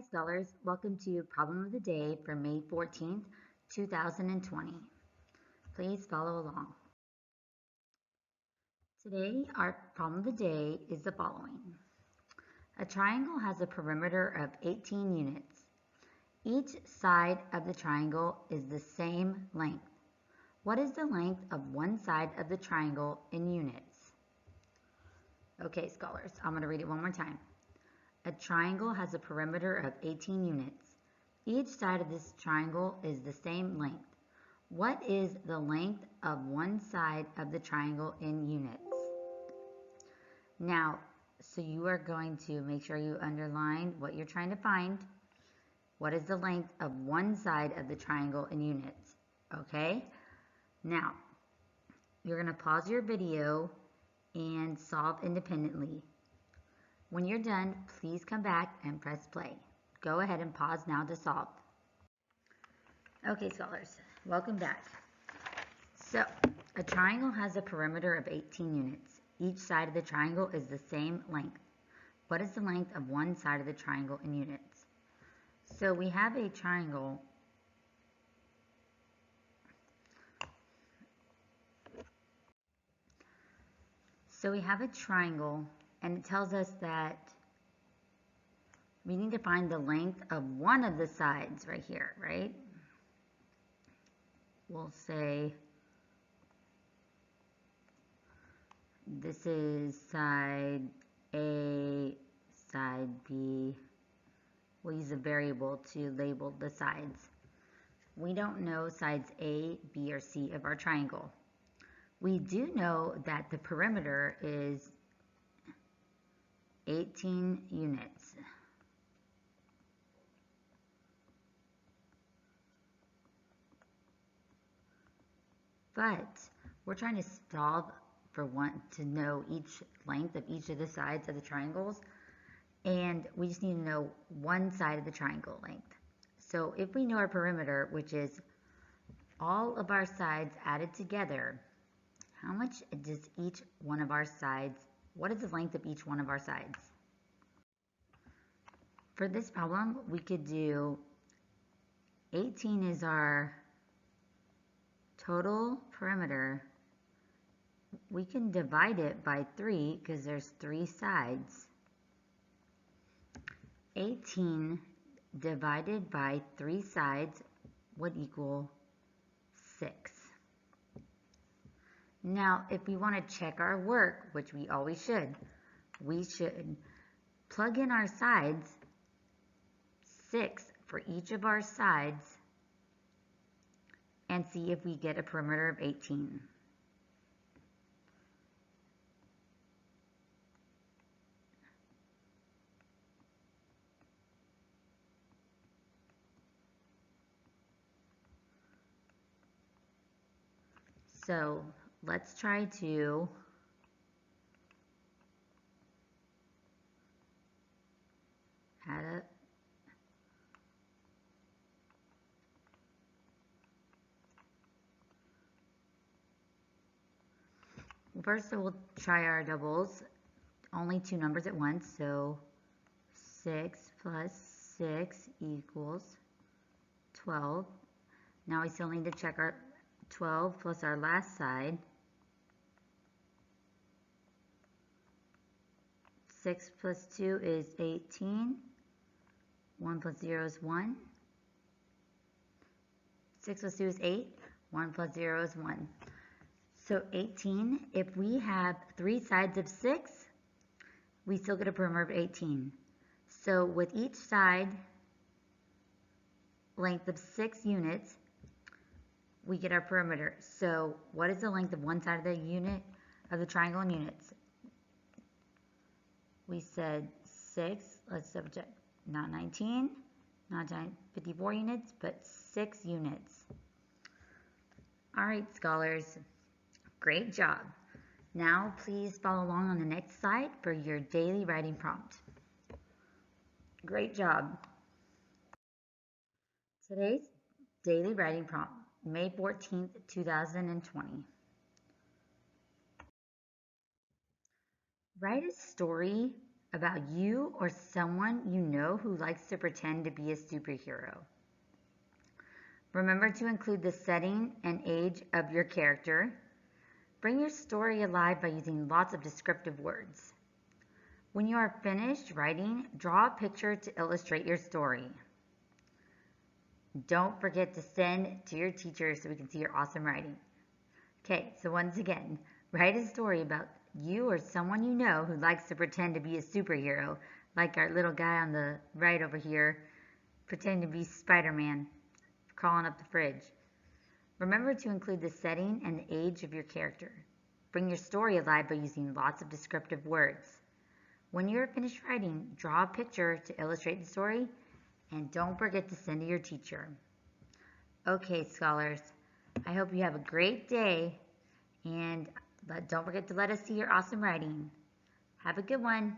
Hi scholars, welcome to Problem of the Day for May 14th, 2020. Please follow along. Today our problem of the day is the following. A triangle has a perimeter of 18 units. Each side of the triangle is the same length. What is the length of one side of the triangle in units? Okay scholars, I'm going to read it one more time. A triangle has a perimeter of 18 units. Each side of this triangle is the same length. What is the length of one side of the triangle in units? Now, so you are going to make sure you underline what you're trying to find. What is the length of one side of the triangle in units? Okay? Now, you're going to pause your video and solve independently. When you're done, please come back and press play. Go ahead and pause now to solve. Okay, scholars, welcome back. So, a triangle has a perimeter of 18 units. Each side of the triangle is the same length. What is the length of one side of the triangle in units? So we have a triangle. And it tells us that we need to find the length of one of the sides right here, right? We'll say this is side A, side B. We'll use a variable to label the sides. We don't know sides A, B, or C of our triangle. We do know that the perimeter is 18 units. But we're trying to solve for to know each length of each of the sides of the triangles, and we just need to know one side of the triangle length. So if we know our perimeter, which is all of our sides added together, how much does each one of our sides, what is the length of each one of our sides? For this problem, we could do 18 is our total perimeter. We can divide it by 3 because there's 3 sides. 18 divided by 3 sides would equal 6. Now, if we want to check our work, which we always should, we should plug in our sides, 6 for each of our sides, and see if we get a perimeter of 18. So let's try to add up. First, we'll try our doubles. Only 2 numbers at once, so 6 plus 6 equals 12. Now we still need to check our 12 plus our last side. 6 plus 2 is 18. 1 plus 0 is 1. 6 plus 2 is 8. 1 plus 0 is 1. So 18, if we have 3 sides of 6, we still get a perimeter of 18. So with each side length of 6 units, we get our perimeter. So what is the length of one side of the unit of the triangle in units? We said 6, let's double check, not 19, not 54 units, but 6 units. All right, scholars, great job. Now please follow along on the next slide for your daily writing prompt. Great job. Today's daily writing prompt, May 14th, 2020. Write a story about you or someone you know who likes to pretend to be a superhero. Remember to include the setting and age of your character. Bring your story alive by using lots of descriptive words. When you are finished writing, draw a picture to illustrate your story. Don't forget to send to your teacher so we can see your awesome writing. Okay, so once again, write a story about you or someone you know who likes to pretend to be a superhero, like our little guy on the right over here, pretending to be Spider-Man, crawling up the fridge. Remember to include the setting and the age of your character. Bring your story alive by using lots of descriptive words. When you are finished writing, draw a picture to illustrate the story, and don't forget to send to your teacher. Okay, scholars, I hope you have a great day, and don't forget to let us see your awesome writing. Have a good one.